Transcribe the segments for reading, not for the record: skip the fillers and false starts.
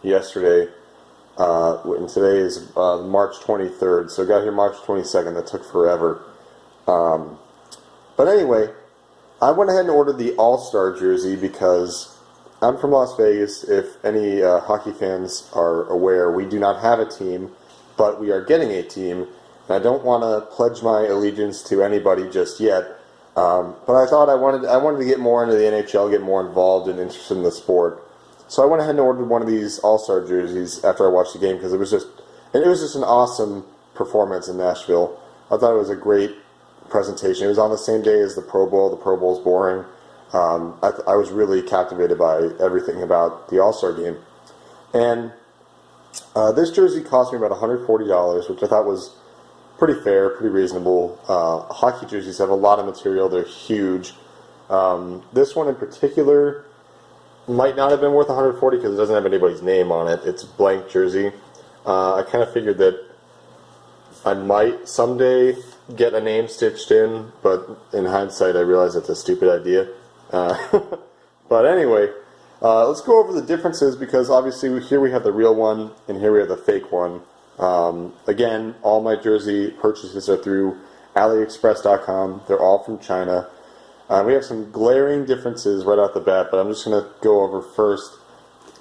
yesterday, and today is March 23rd, so I got here March 22nd. That took forever. But anyway, I went ahead and ordered the All-Star jersey because I'm from Las Vegas. If any hockey fans are aware, we do not have a team, but we are getting a team. And I don't want to pledge my allegiance to anybody just yet. But I thought I wanted to get more into the NHL, get more involved and interested in the sport. So I went ahead and ordered one of these All-Star jerseys after I watched the game because it was just an awesome performance in Nashville. I thought it was a great presentation. It was on the same day as the Pro Bowl. The Pro Bowl's boring. I was really captivated by everything about the All-Star game. And this jersey cost me about $140, which I thought was pretty fair, pretty reasonable. Hockey jerseys have a lot of material. They're huge. This one in particular might not have been worth $140 because it doesn't have anybody's name on it. It's a blank jersey. I kind of figured that I might someday get a name stitched in, but in hindsight I realize that's a stupid idea. But anyway, let's go over the differences because obviously here we have the real one and here we have the fake one. Again, all my jersey purchases are through AliExpress.com. They're all from China. We have some glaring differences right off the bat, but I'm just going to go over first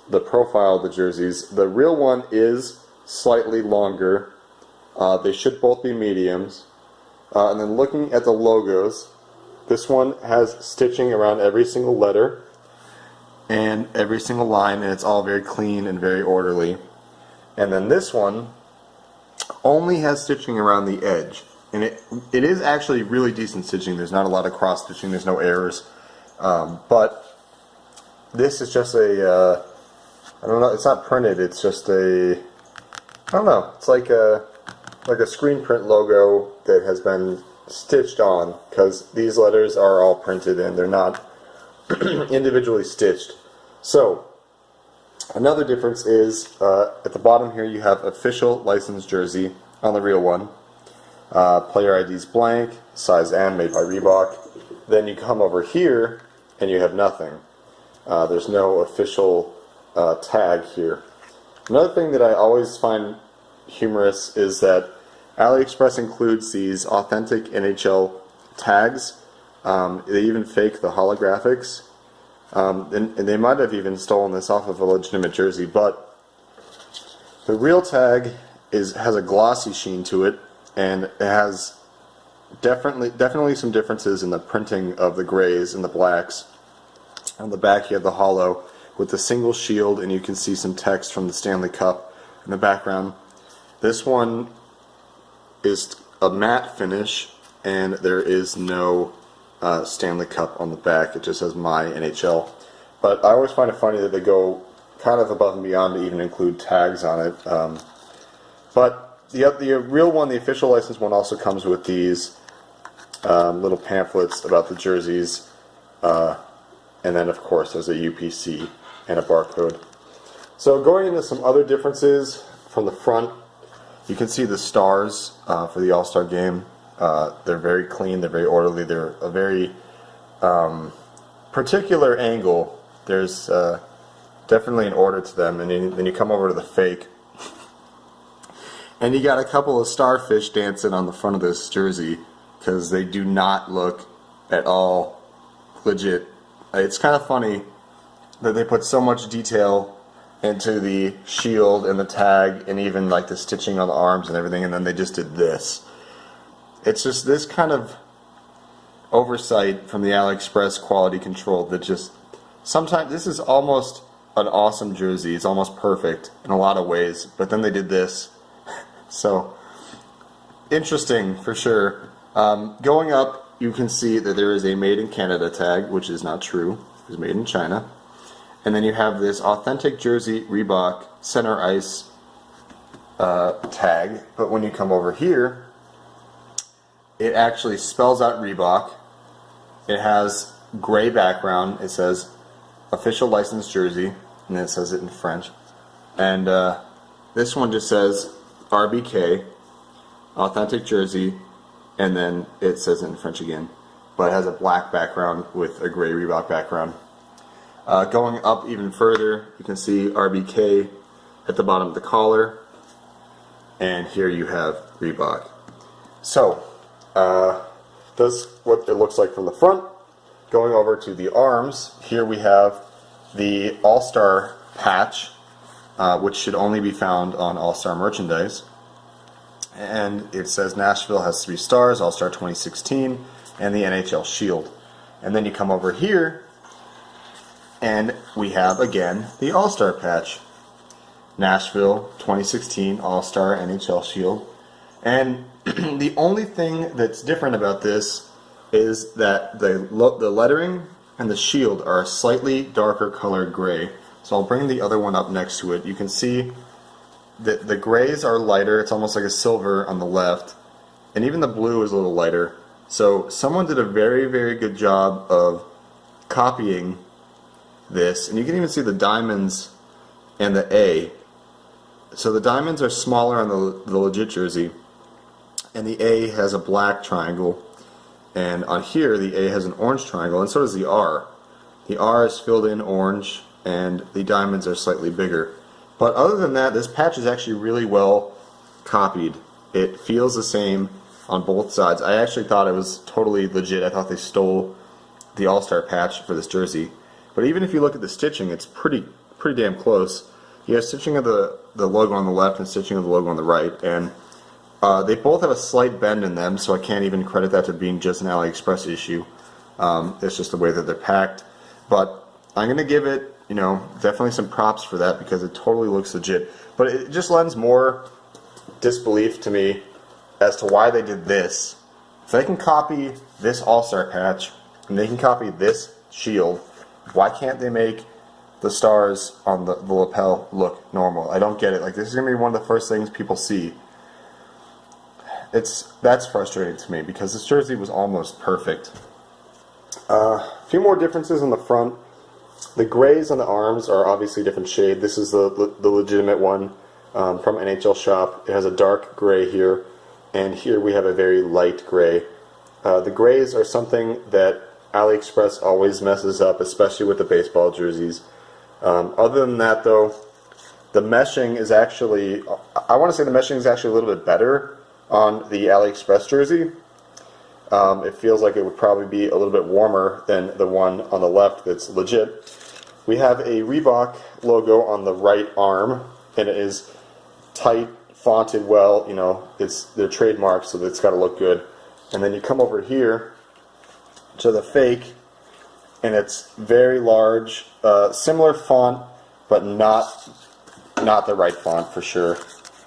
the profile of the jerseys. The real one is slightly longer. They should both be mediums. And then looking at the logos, this one has stitching around every single letter and every single line, and it's all very clean and very orderly. And then this one only has stitching around the edge. And it is actually really decent stitching. There's not a lot of cross stitching. There's no errors. But this is just a, I don't know, it's not printed. It's just a, I don't know. It's like a screen print logo that has been stitched on because these letters are all printed and they're not individually stitched. So, another difference is at the bottom here you have official licensed jersey on the real one. Player ID is blank, size M, made by Reebok. Then you come over here and you have nothing. There's no official tag here. Another thing that I always find humorous is that AliExpress includes these authentic NHL tags. They even fake the holographics. And they might have even stolen this off of a legitimate jersey, but the real tag has a glossy sheen to it, and it has definitely some differences in the printing of the grays and the blacks. On the back you have the hollow with the single shield, and you can see some text from the Stanley Cup in the background. This one is a matte finish, and there is no Stanley Cup on the back. It just says My NHL. But I always find it funny that they go kind of above and beyond to even include tags on it. But the real one, the official licensed one, also comes with these little pamphlets about the jerseys, and then of course there's a UPC and a barcode. So going into some other differences from the front, you can see the stars for the All-Star game. They're very clean, they're very orderly, they're a very particular angle. There's definitely an order to them, and then you come over to the fake, and you got a couple of starfish dancing on the front of this jersey because they do not look at all legit. It's kind of funny that they put so much detail into the shield and the tag and even like the stitching on the arms and everything, and then they just did this. It's just this kind of oversight from the AliExpress quality control that just sometimes, this is almost an awesome jersey. It's almost perfect in a lot of ways, but then they did this. So, interesting for sure. Going up, you can see that there is a Made in Canada tag, which is not true. It was made in China. And then you have this authentic jersey Reebok center ice tag, but when you come over here, it actually spells out Reebok. It has gray background. It says official licensed jersey, and then it says it in French. And this one just says RBK, authentic jersey, and then it says it in French again. But it has a black background with a gray Reebok background. Going up even further, you can see RBK at the bottom of the collar, and here you have Reebok. So, that's what it looks like from the front. Going over to the arms, here we have the All-Star patch, which should only be found on All-Star merchandise. And it says Nashville has 3 stars, All-Star 2016, and the NHL Shield. And then you come over here, and we have, again, the All-Star patch. Nashville 2016 All-Star NHL Shield. And the only thing that's different about this is that the lettering and the shield are a slightly darker colored gray. So I'll bring the other one up next to it. You can see that the grays are lighter. It's almost like a silver on the left. And even the blue is a little lighter. So someone did a very, very good job of copying this. And you can even see the diamonds and the A. So the diamonds are smaller on the legit jersey. And the A has a black triangle. And on here, the A has an orange triangle, and so does the R. The R is filled in orange, and the diamonds are slightly bigger. But other than that, this patch is actually really well copied. It feels the same on both sides. I actually thought it was totally legit. I thought they stole the All-Star patch for this jersey. But even if you look at the stitching, it's pretty damn close. You have stitching of the logo on the left and stitching of the logo on the right, and they both have a slight bend in them, so I can't even credit that to being just an AliExpress issue. It's just the way that they're packed. But I'm going to give it, definitely some props for that because it totally looks legit. But it just lends more disbelief to me as to why they did this. If they can copy this All-Star patch and they can copy this shield, why can't they make the stars on the lapel look normal? I don't get it. Like, this is going to be one of the first things people see. That's frustrating to me because this jersey was almost perfect. A few more differences on the front. The grays on the arms are obviously a different shade. This is the legitimate one from NHL Shop. It has a dark gray here, and here we have a very light gray. The grays are something that AliExpress always messes up, especially with the baseball jerseys. Other than that, though, the meshing is actually, I want to say the meshing is actually a little bit better on the AliExpress jersey. It feels like it would probably be a little bit warmer than the one on the left that's legit. We have a Reebok logo on the right arm, and it is tight, fonted well. It's their trademark, so it's got to look good. And then you come over here to the fake, and it's very large, similar font, but not the right font for sure.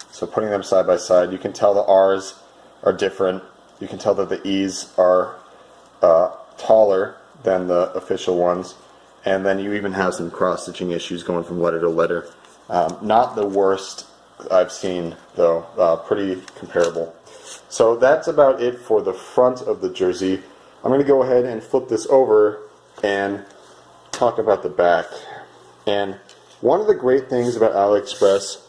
So putting them side by side, you can tell the R's are different. You can tell that the E's are taller than the official ones. And then you even have some cross-stitching issues going from letter to letter. Not the worst I've seen, though. Pretty comparable. So that's about it for the front of the jersey. I'm going to go ahead and flip this over and talk about the back. And one of the great things about AliExpress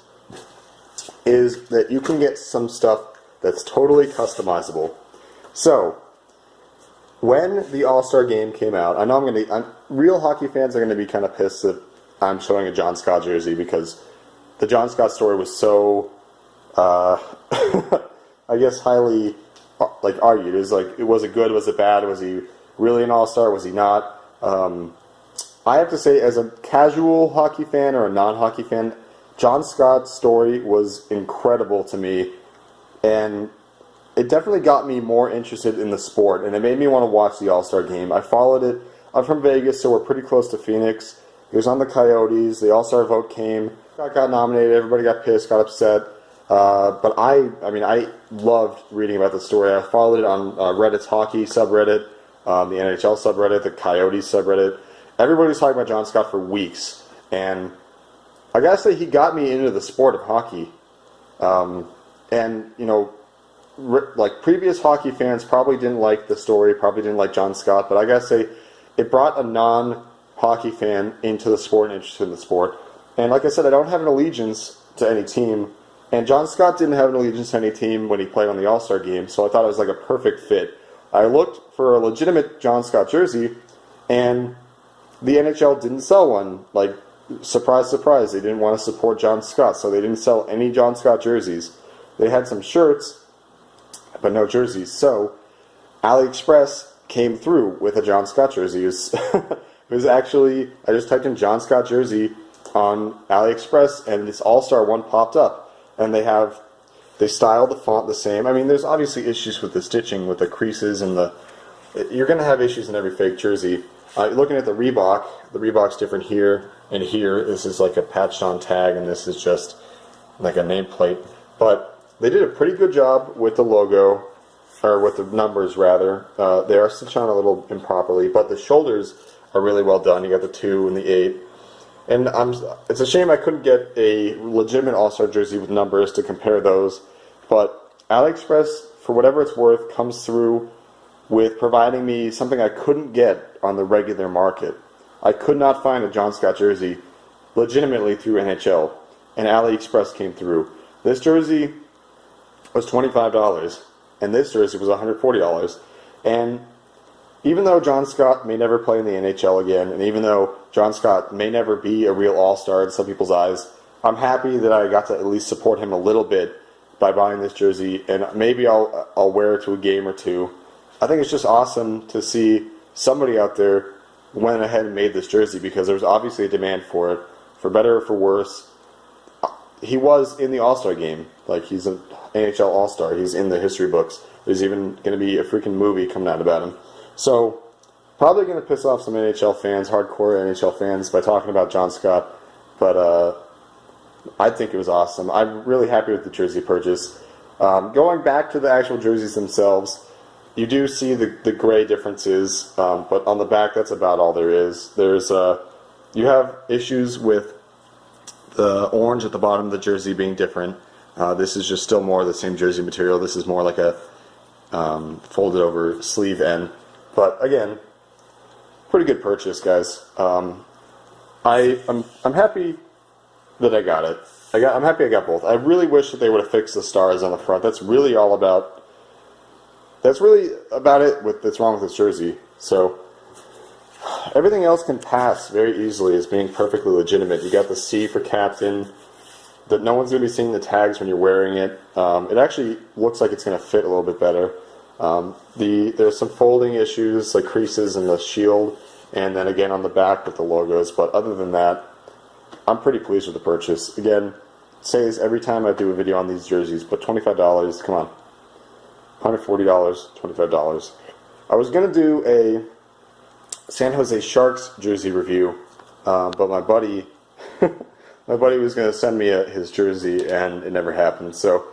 is that you can get some stuff that's totally customizable. So, when the All-Star game came out, I know real hockey fans are going to be kind of pissed that I'm showing a John Scott jersey because the John Scott story was so, I guess, highly argued. It was it good? Was it bad? Was he really an All-Star? Was he not? I have to say, as a casual hockey fan or a non-hockey fan, John Scott's story was incredible to me, and it definitely got me more interested in the sport, and it made me want to watch the All-Star game. I followed it. I'm from Vegas, so we're pretty close to Phoenix. It was on the Coyotes. The All-Star vote came. Got nominated. Everybody got pissed, got upset. But I loved reading about the story. I followed it on Reddit's hockey subreddit, the NHL subreddit, the Coyotes subreddit. Everybody was talking about John Scott for weeks, and I gotta say, he got me into the sport of hockey. Previous hockey fans probably didn't like the story, probably didn't like John Scott, but I gotta say, it brought a non-hockey fan into the sport and interested in the sport. And like I said, I don't have an allegiance to any team, and John Scott didn't have an allegiance to any team when he played on the All-Star game, so I thought it was like a perfect fit. I looked for a legitimate John Scott jersey, and the NHL didn't sell one. surprise, surprise, they didn't want to support John Scott, so they didn't sell any John Scott jerseys. They had some shirts, but no jerseys. So AliExpress came through with a John Scott jersey. It was actually, I just typed in John Scott jersey on AliExpress, and this All-Star one popped up. And they styled the font the same. I mean, there's obviously issues with the stitching, with the creases and you're going to have issues in every fake jersey. Looking at the Reebok's different here and here. This is like a patched on tag, and this is just like a nameplate. But they did a pretty good job with the logo, or with the numbers rather. They are stitched on a little improperly, but the shoulders are really well done. You got the 2 and the 8. And it's a shame I couldn't get a legitimate All-Star jersey with numbers to compare those. But AliExpress, for whatever it's worth, comes through with providing me something I couldn't get on the regular market. I could not find a John Scott jersey legitimately through NHL, and AliExpress came through. This jersey was $25, and this jersey was $140. And even though John Scott may never play in the NHL again, and even though John Scott may never be a real all-star in some people's eyes, I'm happy that I got to at least support him a little bit by buying this jersey, and maybe I'll wear it to a game or two. I think it's just awesome to see somebody out there went ahead and made this jersey, because there's obviously a demand for it, for better or for worse. He was in the All-Star game. Like, he's an NHL All-Star. He's in the history books. There's even going to be a freaking movie coming out about him. So, probably going to piss off some NHL fans, hardcore NHL fans, by talking about John Scott. But I think it was awesome. I'm really happy with the jersey purchase. Going back to the actual jerseys themselves, you do see the gray differences, but on the back, that's about all there is. You have issues with the orange at the bottom of the jersey being different. This is just still more of the same jersey material. This is more like a folded over sleeve end. But again, pretty good purchase, guys. I'm happy that I got it. I'm happy I got both. I really wish that they would have fixed the stars on the front. That's really about it that's wrong with this jersey. So everything else can pass very easily as being perfectly legitimate. You got the C for captain. That no one's going to be seeing the tags when you're wearing it. It actually looks like it's going to fit a little bit better. There's some folding issues, like creases in the shield, and then again on the back with the logos. But other than that, I'm pretty pleased with the purchase. Again, say this every time I do a video on these jerseys, but $25, come on. $140, $25. I was going to do a San Jose Sharks jersey review, but my buddy was going to send me his jersey, and it never happened. So,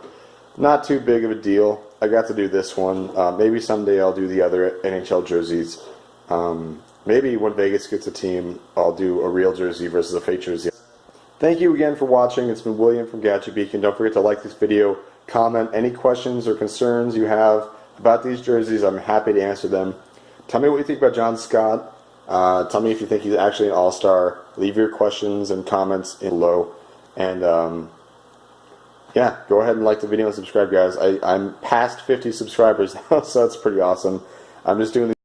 not too big of a deal. I got to do this one. Maybe someday I'll do the other NHL jerseys. Maybe when Vegas gets a team, I'll do a real jersey versus a fake jersey. Thank you again for watching. It's been William from Gadget Beacon. Don't forget to like this video, comment any questions or concerns you have about these jerseys. I'm happy to answer them. Tell me what you think about John Scott. Tell me if you think he's actually an all-star. Leave your questions and comments below. And yeah, go ahead and like the video and subscribe, guys. I'm past 50 subscribers now, so that's pretty awesome. I'm just doing